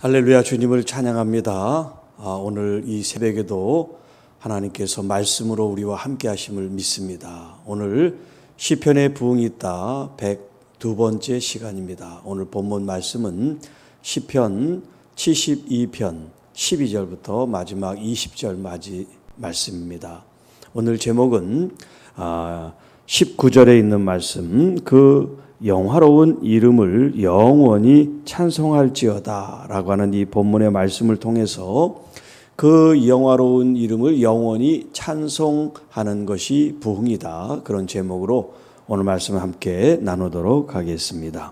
할렐루야, 주님을 찬양합니다. 오늘 이 새벽에도 하나님께서 말씀으로 우리와 함께 하심을 믿습니다. 오늘 시편의 부흥이 있다 102번째 시간입니다. 오늘 본문 말씀은 시편 72편 12절부터 마지막 20절 말씀입니다. 오늘 제목은 19절에 있는 말씀, 그 영화로운 이름을 영원히 찬송할지어다 라고 하는 이 본문의 말씀을 통해서 그 영화로운 이름을 영원히 찬송하는 것이 부흥이다, 그런 제목으로 오늘 말씀을 함께 나누도록 하겠습니다.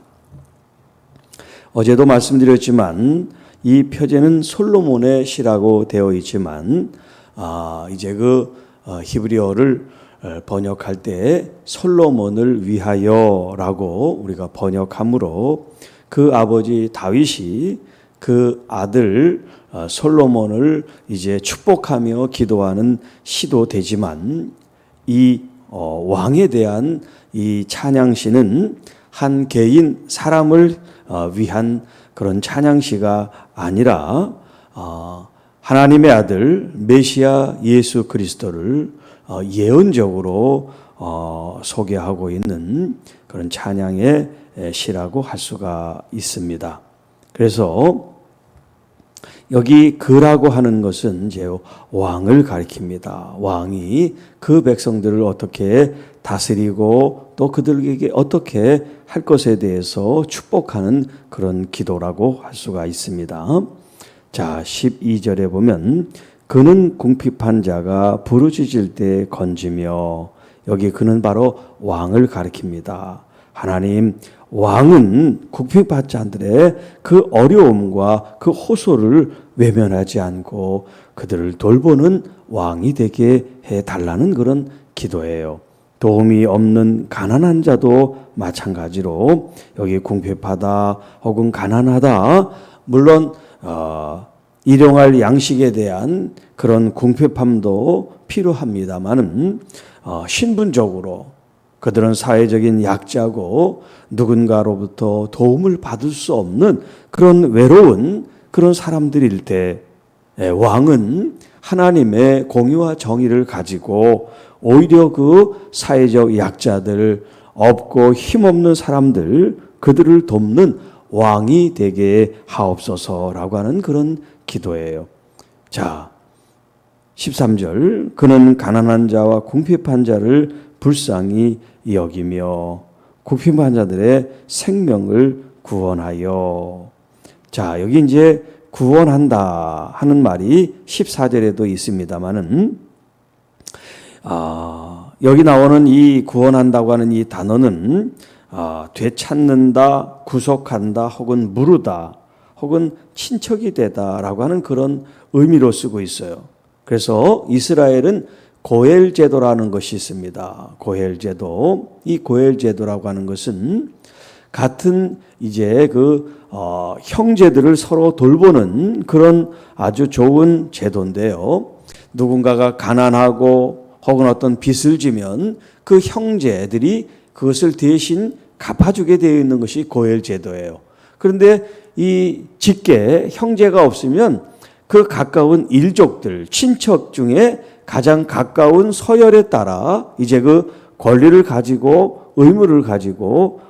어제도 말씀드렸지만 이 표제는 솔로몬의 시라고 되어 있지만 이제 그 히브리어를 번역할 때 솔로몬을 위하여라고 우리가 번역하므로 그 아버지 다윗이 그 아들 솔로몬을 이제 축복하며 기도하는 시도 되지만 이 왕에 대한 이 찬양시는 한 개인 사람을 위한 그런 찬양시가 아니라 하나님의 아들 메시아 예수 그리스도를 예언적으로 소개하고 있는 그런 찬양의 시라고 할 수가 있습니다. 그래서 여기 그라고 하는 것은 이제 왕을 가리킵니다. 왕이 그 백성들을 어떻게 다스리고 또 그들에게 어떻게 할 것에 대해서 축복하는 그런 기도라고 할 수가 있습니다. 자, 12절에 보면 그는 궁핍한 자가 부르짖을 때 건지며, 여기 그는 바로 왕을 가리킵니다. 하나님, 왕은 궁핍한 자들의 그 어려움과 그 호소를 외면하지 않고 그들을 돌보는 왕이 되게 해달라는 그런 기도예요. 도움이 없는 가난한 자도 마찬가지로 여기 궁핍하다 혹은 가난하다, 물론 일용할 양식에 대한 그런 궁핍함도 필요합니다만은 신분적으로 그들은 사회적인 약자고 누군가로부터 도움을 받을 수 없는 그런 외로운 그런 사람들일 때 왕은 하나님의 공의와 정의를 가지고 오히려 그 사회적 약자들, 없고 힘없는 사람들, 그들을 돕는 왕이 되게 하옵소서라고 하는 그런 기도예요. 자, 13절, 그는 가난한 자와 궁핍한 자를 불쌍히 여기며 궁핍한 자들의 생명을 구원하여. 자, 여기 이제 구원한다 하는 말이 14절에도 있습니다만은 여기 나오는 이 구원한다고 하는 이 단어는 되찾는다, 구속한다, 혹은 무르다, 혹은 친척이 되다라고 하는 그런 의미로 쓰고 있어요. 그래서 이스라엘은 고엘 제도라는 것이 있습니다. 고엘 제도. 이 고엘 제도라고 하는 것은 같은 이제 형제들을 서로 돌보는 그런 아주 좋은 제도인데요. 누군가가 가난하고 혹은 어떤 빚을 지면 그 형제들이 그것을 대신 갚아주게 되어 있는 것이 고엘 제도예요. 그런데 이 직계 형제가 없으면 그 가까운 일족들, 친척 중에 가장 가까운 서열에 따라 이제 그 권리를 가지고 의무를 가지고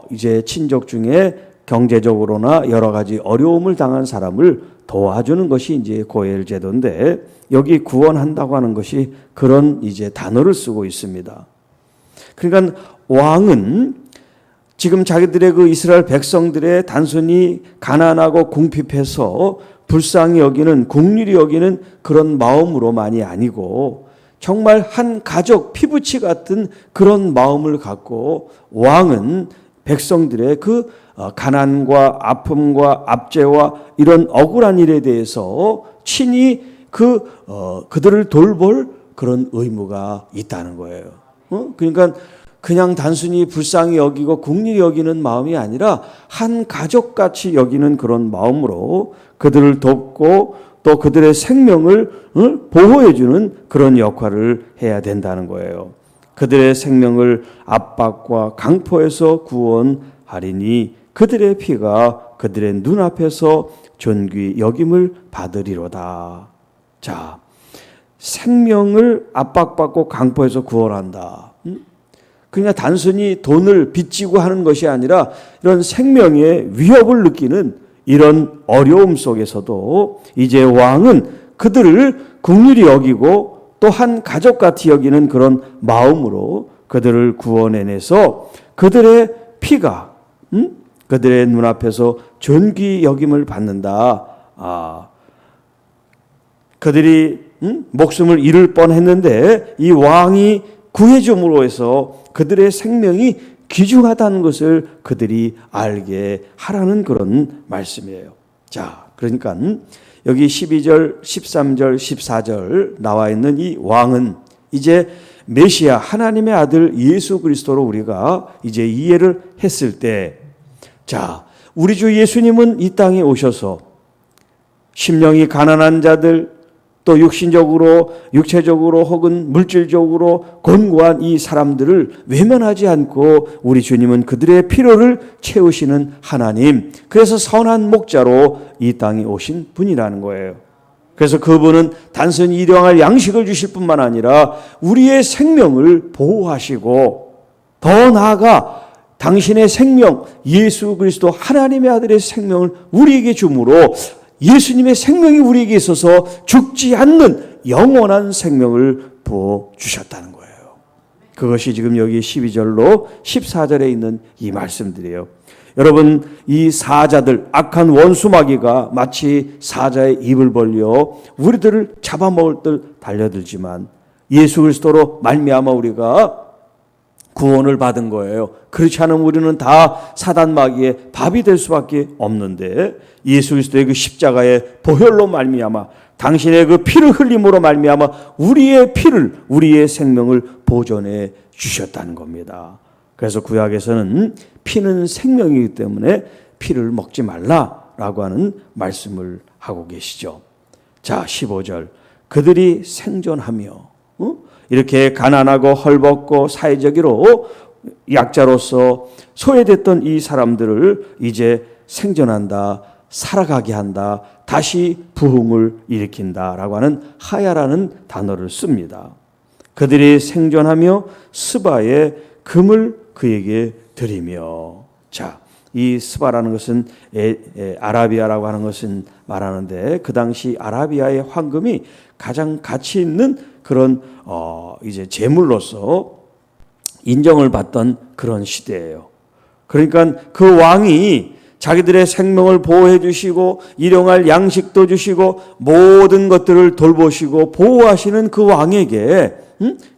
이제 친족 중에 경제적으로나 여러 가지 어려움을 당한 사람을 도와주는 것이 이제 고엘 제도인데, 여기 구원한다고 하는 것이 그런 이제 단어를 쓰고 있습니다. 그러니까 왕은 지금 자기들의 그 이스라엘 백성들의 단순히 가난하고 궁핍해서 불쌍히 여기는, 긍휼히 여기는 그런 마음으로만이 아니고 정말 한 가족 피부치 같은 그런 마음을 갖고 왕은 백성들의 그 가난과 아픔과 압제와 이런 억울한 일에 대해서 친히 그들을 돌볼 그런 의무가 있다는 거예요. 그러니까 그냥 단순히 불쌍히 여기고 긍휼히 여기는 마음이 아니라 한 가족같이 여기는 그런 마음으로 그들을 돕고 또 그들의 생명을 보호해주는 그런 역할을 해야 된다는 거예요. 그들의 생명을 압박과 강포에서 구원하리니 그들의 피가 그들의 눈앞에서 존귀 여김을 받으리로다. 자, 생명을 압박받고 강포해서 구원한다. 그냥 단순히 돈을 빚지고 하는 것이 아니라 이런 생명의 위협을 느끼는 이런 어려움 속에서도 이제 왕은 그들을 긍휼히 여기고 또한 가족같이 여기는 그런 마음으로 그들을 구원해내서 그들의 피가 그들의 눈앞에서 존귀 여김을 받는다. 그들이 목숨을 잃을 뻔했는데 이 왕이 구해줌으로 해서 그들의 생명이 귀중하다는 것을 그들이 알게 하라는 그런 말씀이에요. 자, 그러니까 여기 12절, 13절, 14절 나와 있는 이 왕은 이제 메시아 하나님의 아들 예수 그리스도로 우리가 이제 이해를 했을 때, 자, 우리 주 예수님은 이 땅에 오셔서 심령이 가난한 자들, 또 육체적으로 혹은 물질적으로 곤고한 이 사람들을 외면하지 않고 우리 주님은 그들의 필요를 채우시는 하나님, 그래서 선한 목자로 이 땅에 오신 분이라는 거예요. 그래서 그분은 단순히 일용할 양식을 주실 뿐만 아니라 우리의 생명을 보호하시고 더 나아가 당신의 생명, 예수 그리스도 하나님의 아들의 생명을 우리에게 주므로 예수님의 생명이 우리에게 있어서 죽지 않는 영원한 생명을 부어주셨다는 거예요. 그것이 지금 여기 12절로 14절에 있는 이 말씀들이에요. 여러분, 이 사자들, 악한 원수마귀가 마치 사자의 입을 벌려 우리들을 잡아먹을 듯 달려들지만 예수 그리스도로 말미암아 우리가 구원을 받은 거예요. 그렇지 않으면 우리는 다 사단 마귀의 밥이 될 수밖에 없는데 예수 그리스도의 그 십자가의 보혈로 말미암아 당신의 그 피를 흘림으로 말미암아 우리의 피를, 우리의 생명을 보존해 주셨다는 겁니다. 그래서 구약에서는 피는 생명이기 때문에 피를 먹지 말라라고 하는 말씀을 하고 계시죠. 자, 15절. 그들이 생존하며 이렇게 가난하고 헐벗고 사회적으로 약자로서 소외됐던 이 사람들을 이제 생존한다, 살아가게 한다, 다시 부흥을 일으킨다라고 하는 하야라는 단어를 씁니다. 그들이 생존하며 스바의 금을 그에게 드리며, 자, 이 스바라는 것은 아라비아라고 하는 것은 말하는데 그 당시 아라비아의 황금이 가장 가치 있는 그런 이제 재물로서 인정을 받던 그런 시대예요. 그러니까 그 왕이 자기들의 생명을 보호해 주시고 일용할 양식도 주시고 모든 것들을 돌보시고 보호하시는 그 왕에게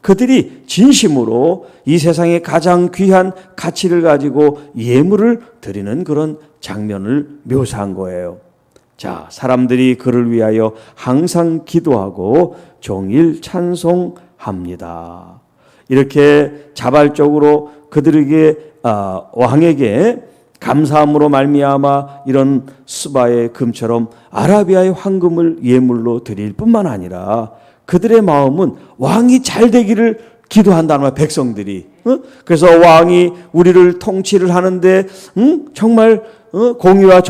그들이 진심으로 이 세상에 가장 귀한 가치를 가지고 예물을 드리는 그런 장면을 묘사한 거예요. 자, 사람들이 그를 위하여 항상 기도하고 종일 찬송합니다. 이렇게 자발적으로 그들에게 왕에게 감사함으로 말미암아 이런 스바의 금처럼 아라비아의 황금을 예물로 드릴 뿐만 아니라 그들의 마음은 왕이 잘 되기를 기도한다는 거야, 백성들이. 그래서 왕이 우리를 통치를 하는데 정말 공의와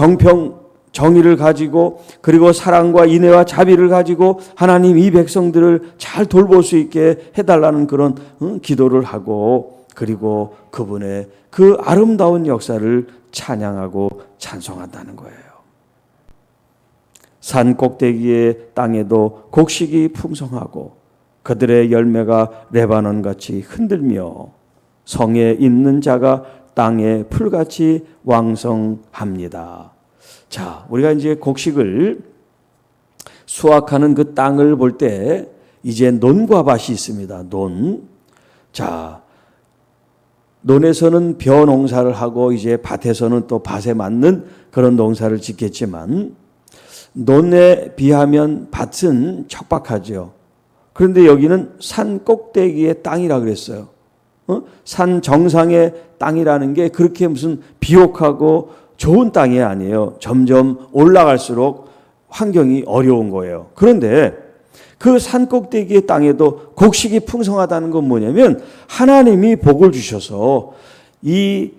정의를 가지고 그리고 사랑과 인애와 자비를 가지고 하나님 이 백성들을 잘 돌볼 수 있게 해달라는 그런 기도를 하고 그리고 그분의 그 아름다운 역사를 찬양하고 찬송한다는 거예요. 산 꼭대기의 땅에도 곡식이 풍성하고 그들의 열매가 레바논같이 흔들며 성에 있는 자가 땅에 풀같이 왕성합니다. 자, 우리가 이제 곡식을 수확하는 그 땅을 볼 때 이제 논과 밭이 있습니다. 논. 자, 논에서는 벼 농사를 하고 이제 밭에서는 또 밭에 맞는 그런 농사를 짓겠지만 논에 비하면 밭은 척박하죠. 그런데 여기는 산 꼭대기의 땅이라 그랬어요. 산 정상의 땅이라는 게 그렇게 무슨 비옥하고 좋은 땅이 아니에요. 점점 올라갈수록 환경이 어려운 거예요. 그런데 그 산 꼭대기의 땅에도 곡식이 풍성하다는 건 뭐냐면 하나님이 복을 주셔서 이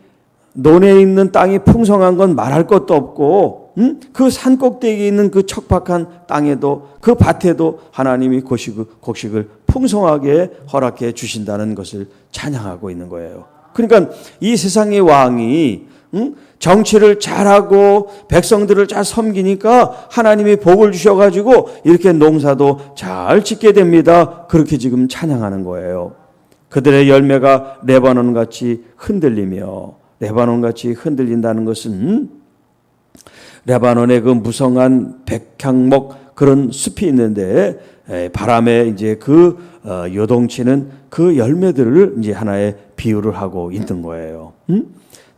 논에 있는 땅이 풍성한 건 말할 것도 없고, 그 산 꼭대기에 있는 그 척박한 땅에도, 그 밭에도 하나님이 곡식을 풍성하게 허락해 주신다는 것을 찬양하고 있는 거예요. 그러니까 이 세상의 왕이 정치를 잘하고 백성들을 잘 섬기니까 하나님이 복을 주셔가지고 이렇게 농사도 잘 짓게 됩니다. 그렇게 지금 찬양하는 거예요. 그들의 열매가 레바논같이 흔들리며, 레바논같이 흔들린다는 것은 레바논의 그 무성한 백향목 그런 숲이 있는데 바람에 이제 그 요동치는 그 열매들을 이제 하나의 비유를 하고 있는 거예요.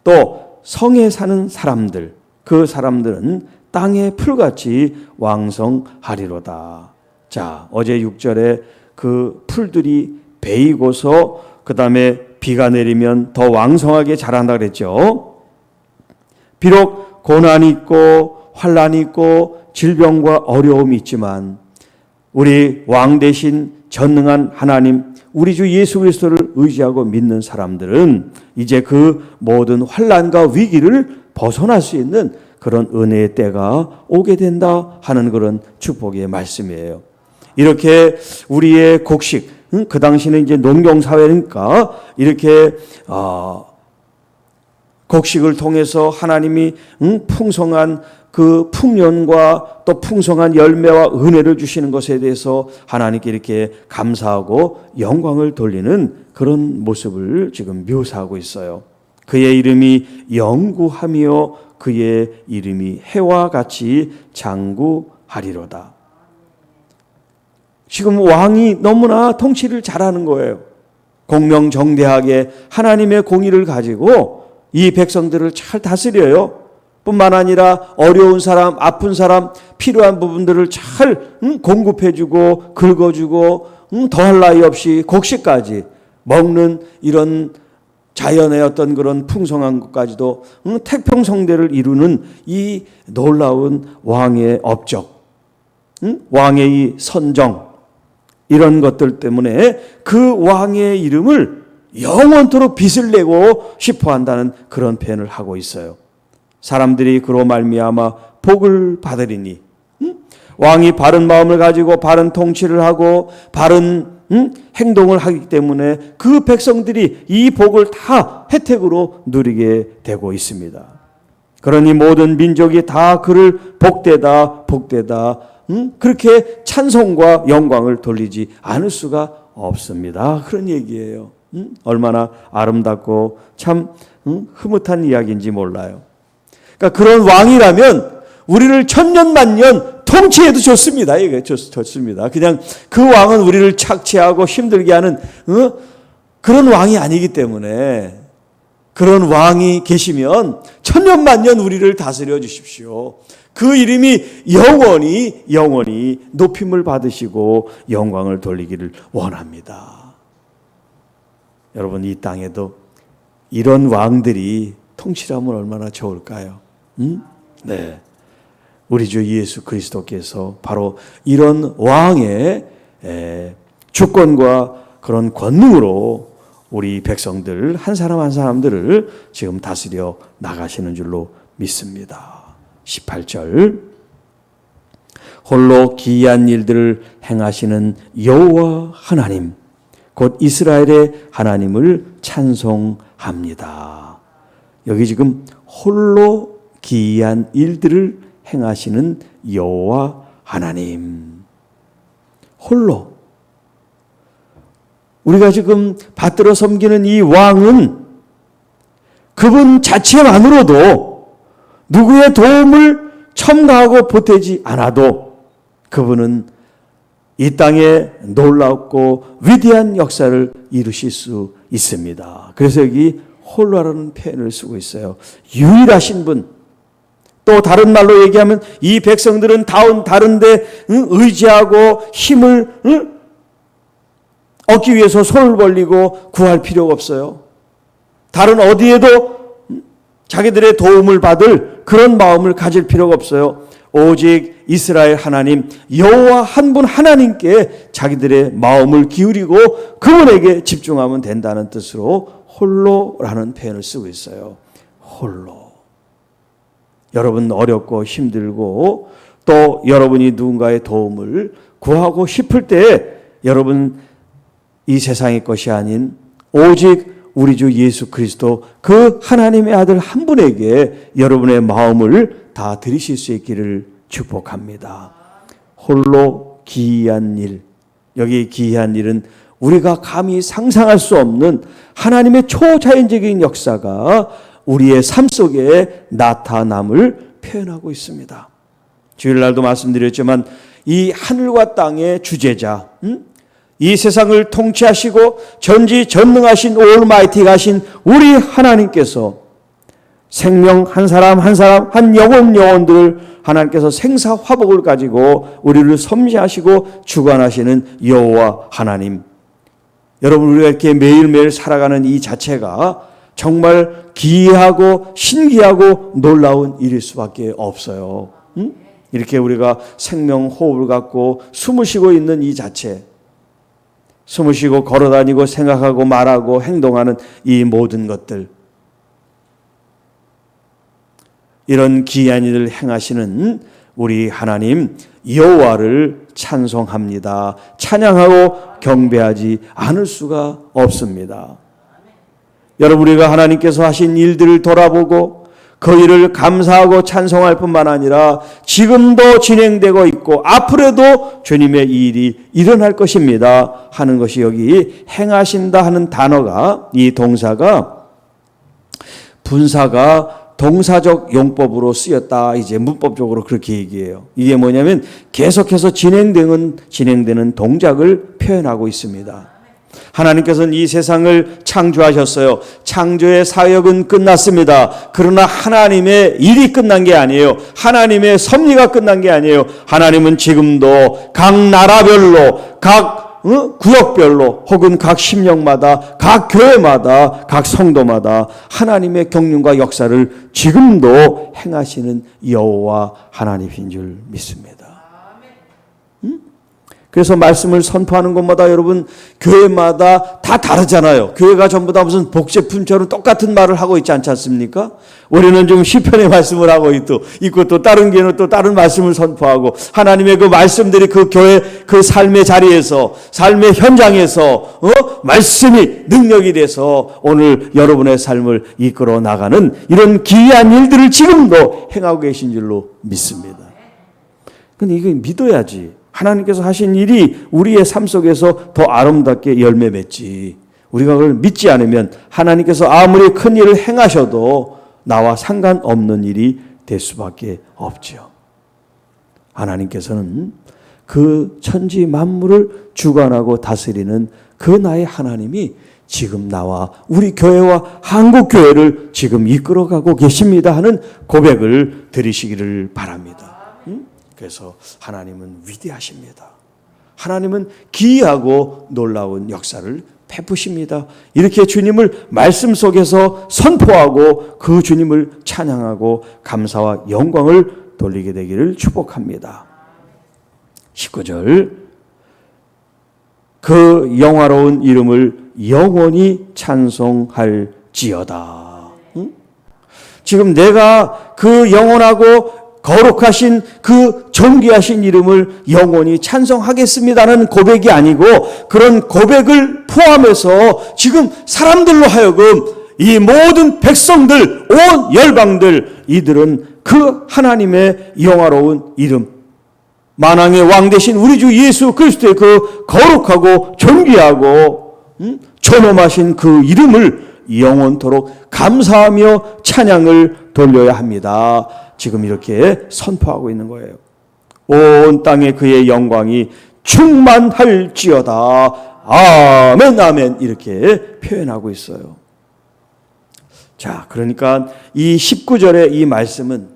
또 성에 사는 사람들, 그 사람들은 땅의 풀같이 왕성하리로다. 자, 어제 6절에 그 풀들이 베이고서 그 다음에 비가 내리면 더 왕성하게 자란다 그랬죠. 비록 고난이 있고 환난이 있고 질병과 어려움이 있지만 우리 왕 대신 전능한 하나님, 우리 주 예수 그리스도를 의지하고 믿는 사람들은 이제 그 모든 환난과 위기를 벗어날 수 있는 그런 은혜의 때가 오게 된다 하는 그런 축복의 말씀이에요. 이렇게 우리의 곡식, 그 당시는 이제 농경사회니까 이렇게 곡식을 통해서 하나님이 풍성한 그 풍년과 또 풍성한 열매와 은혜를 주시는 것에 대해서 하나님께 이렇게 감사하고 영광을 돌리는 그런 모습을 지금 묘사하고 있어요. 그의 이름이 영구하며 그의 이름이 해와 같이 장구하리로다. 지금 왕이 너무나 통치를 잘하는 거예요. 공명정대하게 하나님의 공의를 가지고 이 백성들을 잘 다스려요. 뿐만 아니라 어려운 사람, 아픈 사람, 필요한 부분들을 잘 공급해주고 긁어주고 더할 나위 없이 곡식까지 먹는 이런 자연의 어떤 그런 풍성한 것까지도 태평성대를 이루는 이 놀라운 왕의 업적, 왕의 이 선정, 이런 것들 때문에 그 왕의 이름을 영원토록 빛을 내고 싶어 한다는 그런 표현을 하고 있어요. 사람들이 그로 말미암아 복을 받으리니, 왕이 바른 마음을 가지고 바른 통치를 하고 바른 행동을 하기 때문에 그 백성들이 이 복을 다 혜택으로 누리게 되고 있습니다. 그러니 모든 민족이 다 그를 복되다 복되다 그렇게 찬송과 영광을 돌리지 않을 수가 없습니다. 그런 얘기예요. 얼마나 아름답고 참 흐뭇한 이야기인지 몰라요. 그러니까 그런 왕이라면 우리를 천년만년 통치해도 좋습니다. 이게 좋습니다. 그냥 그 왕은 우리를 착취하고 힘들게 하는 그런 왕이 아니기 때문에 그런 왕이 계시면 천년만년 우리를 다스려 주십시오. 그 이름이 영원히 높임을 받으시고 영광을 돌리기를 원합니다. 여러분, 이 땅에도 이런 왕들이 통치하면 얼마나 좋을까요? 네, 우리 주 예수 그리스도께서 바로 이런 왕의 주권과 그런 권능으로 우리 백성들 한 사람 한 사람들을 지금 다스려 나가시는 줄로 믿습니다. 18절, 홀로 기이한 일들을 행하시는 여호와 하나님 곧 이스라엘의 하나님을 찬송합니다. 여기 지금 홀로 기이한 일들을 행하시는 여호와 하나님, 홀로 우리가 지금 받들어 섬기는 이 왕은 그분 자체만으로도 누구의 도움을 첨가하고 보태지 않아도 그분은 이 땅에 놀랍고 위대한 역사를 이루실 수 있습니다. 그래서 여기 홀로라는 표현을 쓰고 있어요. 유일하신 분. 또 다른 말로 얘기하면 이 백성들은 다른데 의지하고 힘을 얻기 위해서 손을 벌리고 구할 필요가 없어요. 다른 어디에도 자기들의 도움을 받을 그런 마음을 가질 필요가 없어요. 오직 이스라엘 하나님 여호와 한 분 하나님께 자기들의 마음을 기울이고 그분에게 집중하면 된다는 뜻으로 홀로라는 표현을 쓰고 있어요. 홀로. 여러분 어렵고 힘들고 또 여러분이 누군가의 도움을 구하고 싶을 때 여러분 이 세상의 것이 아닌 오직 우리 주 예수 그리스도 그 하나님의 아들 한 분에게 여러분의 마음을 다 드리실 수 있기를 축복합니다. 홀로 기이한 일. 여기 기이한 일은 우리가 감히 상상할 수 없는 하나님의 초자연적인 역사가 우리의 삶 속에 나타남을 표현하고 있습니다. 주일날도 말씀드렸지만 이 하늘과 땅의 주재자, 이 세상을 통치하시고 전지전능하신 올마이티가신 우리 하나님께서 생명 한 사람 한 사람 한 영혼들을 하나님께서 생사화복을 가지고 우리를 섬시하시고 주관하시는 여호와 하나님. 여러분 우리가 이렇게 매일매일 살아가는 이 자체가 정말 기이하고 신기하고 놀라운 일일 수밖에 없어요. 이렇게 우리가 생명 호흡을 갖고 숨을 쉬고 있는 이 자체, 숨을 쉬고 걸어다니고 생각하고 말하고 행동하는 이 모든 것들, 이런 기이한 일을 행하시는 우리 하나님 여호와를 찬송합니다. 찬양하고 경배하지 않을 수가 없습니다. 여러분 우리가 하나님께서 하신 일들을 돌아보고 그 일을 감사하고 찬송할 뿐만 아니라 지금도 진행되고 있고 앞으로도 주님의 이 일이 일어날 것입니다 하는 것이 여기 행하신다 하는 단어가, 이 동사가 분사가 동사적 용법으로 쓰였다. 이제 문법적으로 그렇게 얘기해요. 이게 뭐냐면 계속해서 진행되는 동작을 표현하고 있습니다. 하나님께서는 이 세상을 창조하셨어요. 창조의 사역은 끝났습니다. 그러나 하나님의 일이 끝난 게 아니에요. 하나님의 섭리가 끝난 게 아니에요. 하나님은 지금도 각 나라별로, 각 구역별로 혹은 각 심령마다, 각 교회마다, 각 성도마다 하나님의 경륜과 역사를 지금도 행하시는 여호와 하나님인 줄 믿습니다. 그래서 말씀을 선포하는 곳마다 여러분 교회마다 다 다르잖아요. 교회가 전부 다 무슨 복제품처럼 똑같은 말을 하고 있지 않지 않습니까? 우리는 좀 시편의 말씀을 하고 있고 또 다른 교회는 또 다른 말씀을 선포하고 하나님의 그 말씀들이 그 교회 그 삶의 자리에서 삶의 현장에서 말씀이 능력이 돼서 오늘 여러분의 삶을 이끌어 나가는 이런 기이한 일들을 지금도 행하고 계신 줄로 믿습니다. 근데 이거 믿어야지. 하나님께서 하신 일이 우리의 삶 속에서 더 아름답게 열매 맺지. 우리가 그걸 믿지 않으면 하나님께서 아무리 큰 일을 행하셔도 나와 상관없는 일이 될 수밖에 없죠. 하나님께서는 그 천지 만물을 주관하고 다스리는 그 나의 하나님이 지금 나와 우리 교회와 한국교회를 지금 이끌어가고 계십니다 하는 고백을 드리시기를 바랍니다. 그래서 하나님은 위대하십니다. 하나님은 기이하고 놀라운 역사를 베푸십니다. 이렇게 주님을 말씀 속에서 선포하고 그 주님을 찬양하고 감사와 영광을 돌리게 되기를 축복합니다. 19절 그 영화로운 이름을 영원히 찬송할지어다. 지금 내가 그 영원하고 거룩하신 그 존귀하신 이름을 영원히 찬송하겠습니다는 고백이 아니고 그런 고백을 포함해서 지금 사람들로 하여금 이 모든 백성들 온 열방들 이들은 그 하나님의 영화로운 이름 만왕의 왕 되신 우리 주 예수 그리스도의 그 거룩하고 존귀하고 존엄하신 그 이름을 영원토록 감사하며 찬양을 돌려야 합니다. 지금 이렇게 선포하고 있는 거예요. 온 땅에 그의 영광이 충만할지어다. 아멘 아멘 이렇게 표현하고 있어요. 자, 그러니까 이 19절의 이 말씀은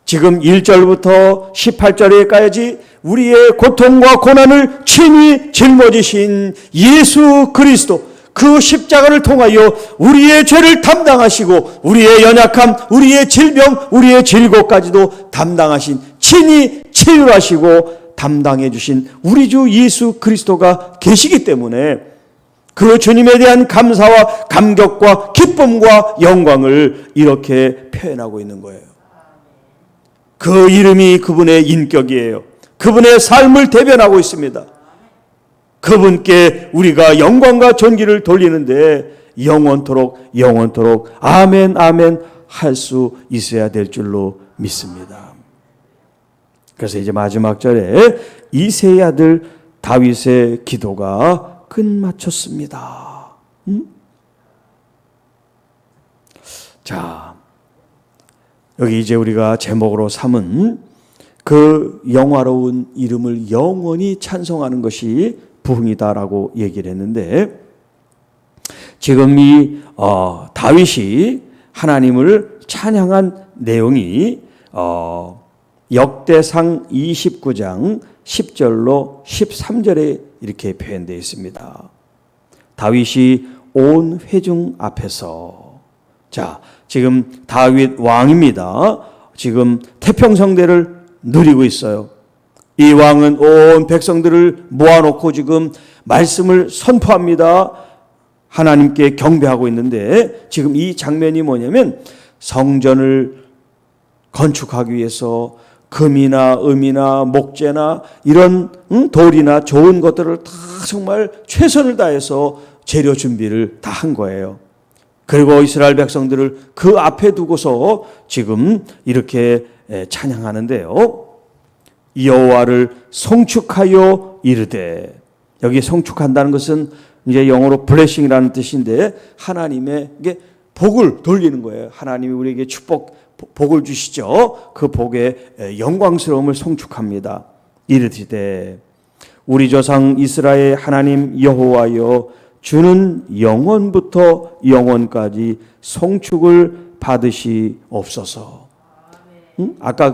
지금 1절부터 18절에까지 우리의 고통과 고난을 친히 짊어지신 예수 그리스도 그 십자가를 통하여 우리의 죄를 담당하시고 우리의 연약함, 우리의 질병, 우리의 질고까지도 담당하신 친히 치유하시고 담당해 주신 우리 주 예수 그리스도가 계시기 때문에 그 주님에 대한 감사와 감격과 기쁨과 영광을 이렇게 표현하고 있는 거예요. 그 이름이 그분의 인격이에요. 그분의 삶을 대변하고 있습니다. 그분께 우리가 영광과 존귀를 돌리는데 영원토록 아멘 아멘 할 수 있어야 될 줄로 믿습니다. 그래서 이제 마지막 절에 이새의 아들 다윗의 기도가 끝마쳤습니다. 자, 여기 이제 우리가 제목으로 삼은 그 영화로운 이름을 영원히 찬송하는 것이 부흥이다라고 얘기를 했는데, 지금 이 다윗이 하나님을 찬양한 내용이 역대상 29장 10절로 13절에 이렇게 표현되어 있습니다. 다윗이 온 회중 앞에서, 자, 지금 다윗 왕입니다. 지금 태평성대를 누리고 있어요. 이 왕은 온 백성들을 모아놓고 지금 말씀을 선포합니다. 하나님께 경배하고 있는데, 지금 이 장면이 뭐냐면 성전을 건축하기 위해서 금이나 음이나 목재나 이런 돌이나 좋은 것들을 다 정말 최선을 다해서 재료 준비를 다 한 거예요. 그리고 이스라엘 백성들을 그 앞에 두고서 지금 이렇게 찬양하는데요. 여호와를 송축하여 이르되, 여기 송축한다는 것은 이제 영어로 블레싱이라는 뜻인데 하나님에게 복을 돌리는 거예요. 하나님이 우리에게 복을 주시죠. 그 복의 영광스러움을 송축합니다. 이르되 우리 조상 이스라엘 하나님 여호와여, 주는 영원부터 영원까지 송축을 받으시옵소서. 아까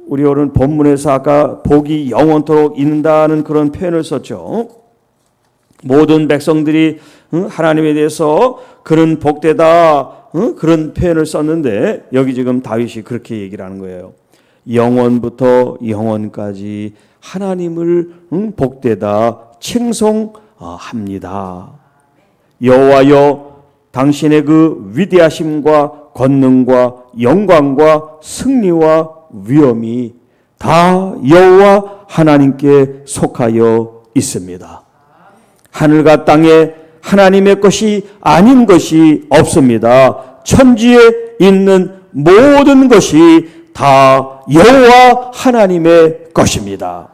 우리 오늘 본문에서 아까 복이 영원토록 있는다는 그런 표현을 썼죠. 모든 백성들이 하나님에 대해서 그런 복되다 그런 표현을 썼는데, 여기 지금 다윗이 그렇게 얘기를 하는 거예요. 영원부터 영원까지 하나님을 복되다 칭송합니다. 여호와여, 당신의 그 위대하심과 권능과 영광과 승리와 위엄이 다 여호와 하나님께 속하여 있습니다. 하늘과 땅에 하나님의 것이 아닌 것이 없습니다. 천지에 있는 모든 것이 다 여호와 하나님의 것입니다.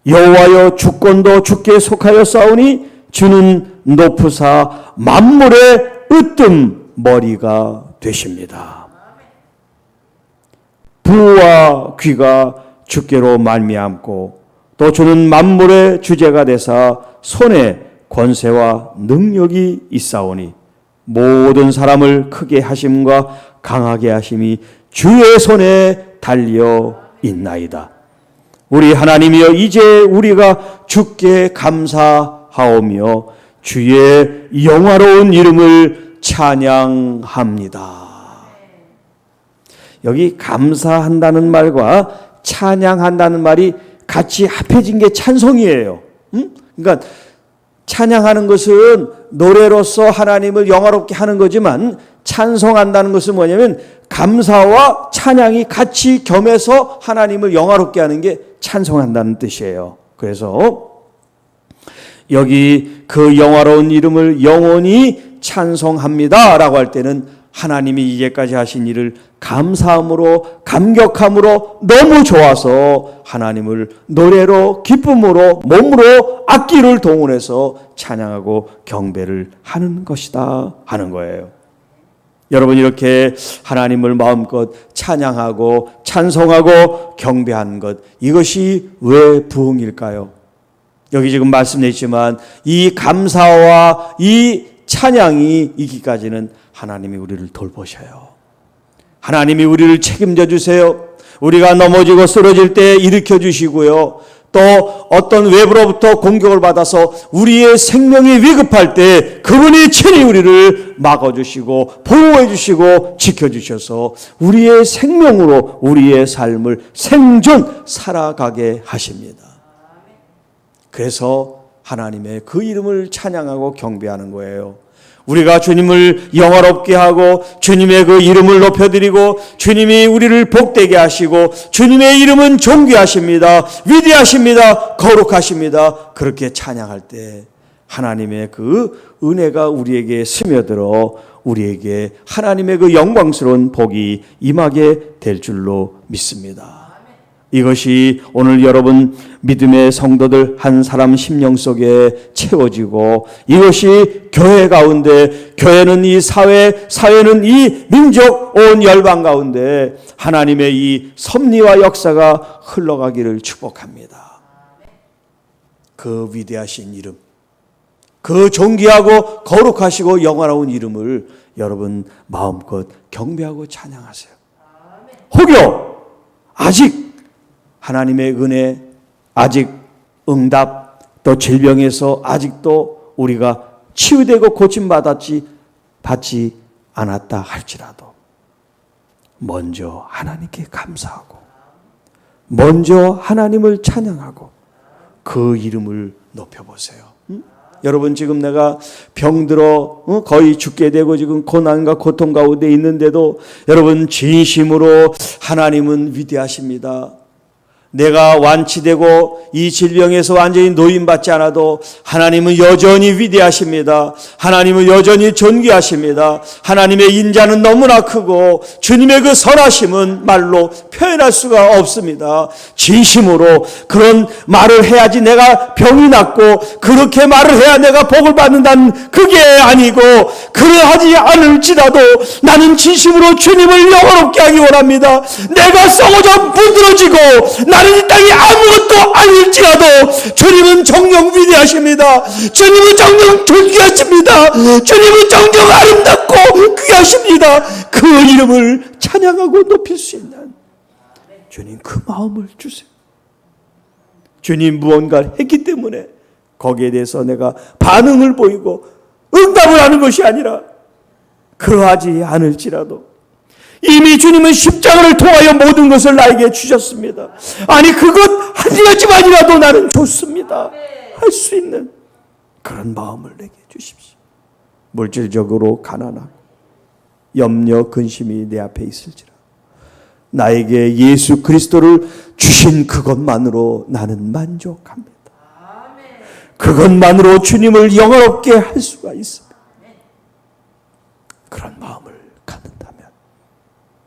여호와여, 주권도 주께 속하여 싸우니 주는 높으사 만물의 으뜸머리가 되십니다. 부와 귀가 주께로 말미암고 또 주는 만물의 주제가 되사 손에 권세와 능력이 있사오니 모든 사람을 크게 하심과 강하게 하심이 주의 손에 달려 있나이다. 우리 하나님이여, 이제 우리가 주께 감사하오며 주의 영화로운 이름을 찬양합니다. 여기 감사한다는 말과 찬양한다는 말이 같이 합해진 게 찬송이에요. 그러니까 찬양하는 것은 노래로서 하나님을 영화롭게 하는 거지만, 찬송한다는 것은 뭐냐면 감사와 찬양이 같이 겸해서 하나님을 영화롭게 하는 게 찬송한다는 뜻이에요. 그래서 여기 그 영화로운 이름을 영원히 찬송합니다 라고 할 때는 하나님이 이제까지 하신 일을 감사함으로, 감격함으로, 너무 좋아서 하나님을 노래로, 기쁨으로, 몸으로, 악기를 동원해서 찬양하고 경배를 하는 것이다 하는 거예요. 여러분, 이렇게 하나님을 마음껏 찬양하고 찬송하고 경배하는 것, 이것이 왜 부흥일까요? 여기 지금 말씀드렸지만 이 감사와 이 찬양이 있기까지는 하나님이 우리를 돌보셔요. 하나님이 우리를 책임져 주세요. 우리가 넘어지고 쓰러질 때 일으켜 주시고요. 또 어떤 외부로부터 공격을 받아서 우리의 생명이 위급할 때 그분이 친히 우리를 막아주시고 보호해 주시고 지켜주셔서 우리의 생명으로 우리의 삶을 생존 살아가게 하십니다. 그래서 하나님의 그 이름을 찬양하고 경배하는 거예요. 우리가 주님을 영화롭게 하고 주님의 그 이름을 높여드리고 주님이 우리를 복되게 하시고 주님의 이름은 존귀하십니다. 위대하십니다. 거룩하십니다. 그렇게 찬양할 때 하나님의 그 은혜가 우리에게 스며들어 우리에게 하나님의 그 영광스러운 복이 임하게 될 줄로 믿습니다. 이것이 오늘 여러분 믿음의 성도들 한 사람 심령 속에 채워지고 이것이 교회 가운데, 교회는 이 사회는 이 민족 온 열방 가운데 하나님의 이 섭리와 역사가 흘러가기를 축복합니다. 그 위대하신 이름, 그 존귀하고 거룩하시고 영원하신 이름을 여러분 마음껏 경배하고 찬양하세요. 혹여 아직 하나님의 은혜, 아직 응답, 또 질병에서 아직도 우리가 치유되고 고침받지 않았다 할지라도 먼저 하나님께 감사하고 먼저 하나님을 찬양하고 그 이름을 높여보세요. 여러분 지금 내가 병들어 거의 죽게 되고 지금 고난과 고통 가운데 있는데도 여러분 진심으로 하나님은 위대하십니다. 내가 완치되고 이 질병에서 완전히 노인받지 않아도 하나님은 여전히 위대하십니다. 하나님은 여전히 존귀하십니다. 하나님의 인자는 너무나 크고 주님의 그 선하심은 말로 표현할 수가 없습니다. 진심으로 그런 말을 해야지 내가 병이 낫고 그렇게 말을 해야 내가 복을 받는다는 그게 아니고 그러하지 않을지라도 나는 진심으로 주님을 영원롭게 하기 원합니다. 내가 썩어져 문드러지고 나는 이 땅이 아무것도 아닐지라도 주님은 정녕 위대하십니다. 주님은 정녕 존귀하십니다. 주님은 정녕 아름답고 귀하십니다. 그 이름을 찬양하고 높일 수 있는 주님 그 마음을 주세요. 주님 무언가를 했기 때문에 거기에 대해서 내가 반응을 보이고 응답을 하는 것이 아니라 그러하지 않을지라도 이미 주님은 십자가를 통하여 모든 것을 나에게 주셨습니다. 아니 그것 한 가지만이라도 나는 좋습니다. 할 수 있는 그런 마음을 내게 주십시오. 물질적으로 가난하고 염려 근심이 내 앞에 있을지라 나에게 예수 그리스도를 주신 그것만으로 나는 만족합니다. 그것만으로 주님을 영화롭게 할 수가 있습니다. 그런 마음을 갖는다면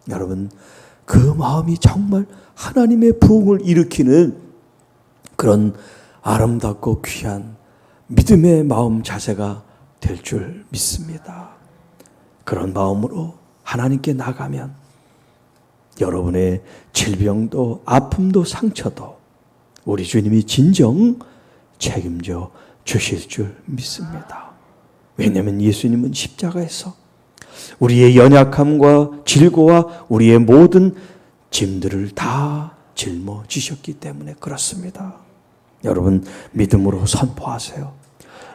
여러분 그 마음이 정말 하나님의 부흥을 일으키는 그런 아름답고 귀한 믿음의 마음 자세가 될 줄 믿습니다. 그런 마음으로 하나님께 나가면 여러분의 질병도 아픔도 상처도 우리 주님이 진정 책임져 주실 줄 믿습니다. 왜냐하면 예수님은 십자가에서 우리의 연약함과 질고와 우리의 모든 짐들을 다 짊어지셨기 때문에 그렇습니다. 여러분 믿음으로 선포하세요.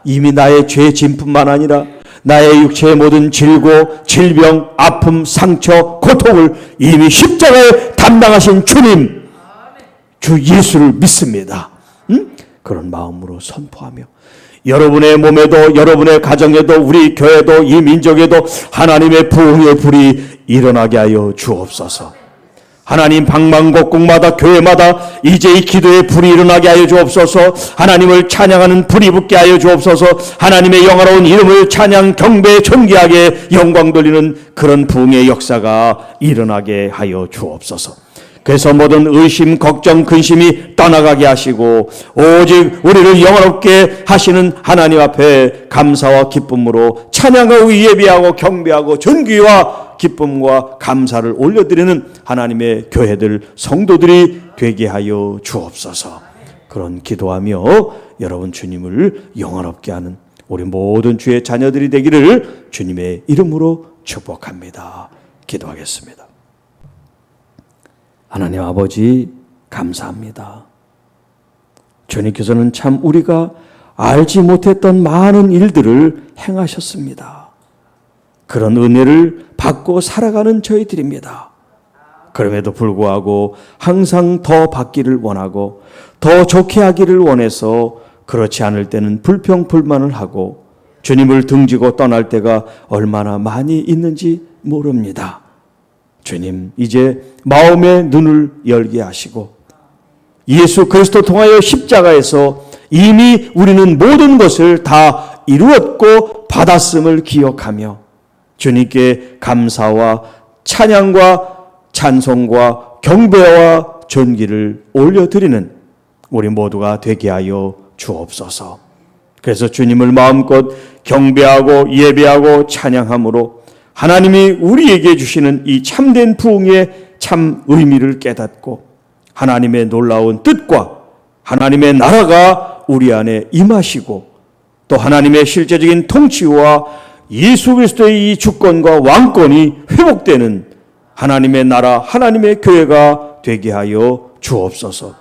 이미 나의 죄 짐뿐만 아니라 나의 육체의 모든 질고, 질병, 아픔, 상처, 고통을 이미 십자가에 담당하신 주님, 주 예수를 믿습니다. 그런 마음으로 선포하며 여러분의 몸에도 여러분의 가정에도 우리 교회도 이 민족에도 하나님의 부흥의 불이 일어나게 하여 주옵소서. 하나님 방방곡곡마다 교회마다 이제 이 기도의 불이 일어나게 하여 주옵소서. 하나님을 찬양하는 불이 붙게 하여 주옵소서. 하나님의 영화로운 이름을 찬양 경배 존귀하게 영광 돌리는 그런 부흥의 역사가 일어나게 하여 주옵소서. 그래서 모든 의심, 걱정, 근심이 떠나가게 하시고 오직 우리를 영원롭게 하시는 하나님 앞에 감사와 기쁨으로 찬양하고 예배하고 경배하고 존귀와 기쁨과 감사를 올려드리는 하나님의 교회들, 성도들이 되게 하여 주옵소서. 그런 기도하며 여러분 주님을 영원롭게 하는 우리 모든 주의 자녀들이 되기를 주님의 이름으로 축복합니다. 기도하겠습니다. 하나님 아버지 감사합니다. 주님께서는 참 우리가 알지 못했던 많은 일들을 행하셨습니다. 그런 은혜를 받고 살아가는 저희들입니다. 그럼에도 불구하고 항상 더 받기를 원하고 더 좋게 하기를 원해서 그렇지 않을 때는 불평불만을 하고 주님을 등지고 떠날 때가 얼마나 많이 있는지 모릅니다. 주님, 이제 마음의 눈을 열게 하시고 예수 그리스도 통하여 십자가에서 이미 우리는 모든 것을 다 이루었고 받았음을 기억하며 주님께 감사와 찬양과 찬송과 경배와 존귀를 올려드리는 우리 모두가 되게 하여 주옵소서. 그래서 주님을 마음껏 경배하고 예배하고 찬양함으로 하나님이 우리에게 주시는 이 참된 부흥의 참 의미를 깨닫고 하나님의 놀라운 뜻과 하나님의 나라가 우리 안에 임하시고 또 하나님의 실제적인 통치와 예수 그리스도의 이 주권과 왕권이 회복되는 하나님의 나라, 하나님의 교회가 되게 하여 주옵소서.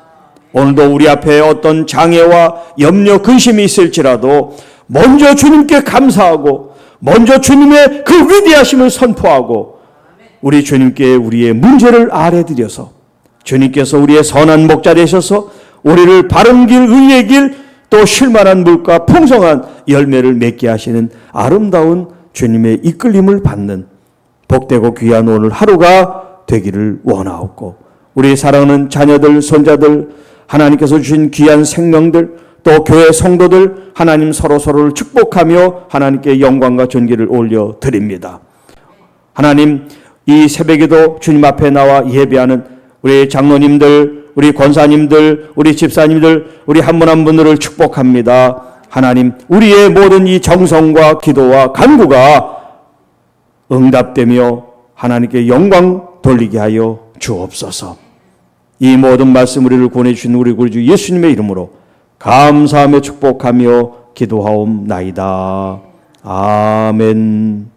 오늘도 우리 앞에 어떤 장애와 염려, 근심이 있을지라도 먼저 주님께 감사하고 먼저 주님의 그 위대하심을 선포하고 우리 주님께 우리의 문제를 아뢰드려서 주님께서 우리의 선한 목자 되셔서 우리를 바른 길, 의의 길, 또 쉴만한 물과 풍성한 열매를 맺게 하시는 아름다운 주님의 이끌림을 받는 복되고 귀한 오늘 하루가 되기를 원하옵고 우리 사랑하는 자녀들, 손자들, 하나님께서 주신 귀한 생명들, 또 교회 성도들 하나님 서로서로를 축복하며 하나님께 영광과 존귀를 올려드립니다. 하나님, 이 새벽에도 주님 앞에 나와 예배하는 우리 장로님들, 우리 권사님들, 우리 집사님들, 우리 한 분 한 분들을 축복합니다. 하나님, 우리의 모든 이 정성과 기도와 간구가 응답되며 하나님께 영광 돌리게 하여 주옵소서. 이 모든 말씀 우리를 보내주신 우리 구주 예수님의 이름으로 감사하며 축복하며 기도하옵나이다. 아멘.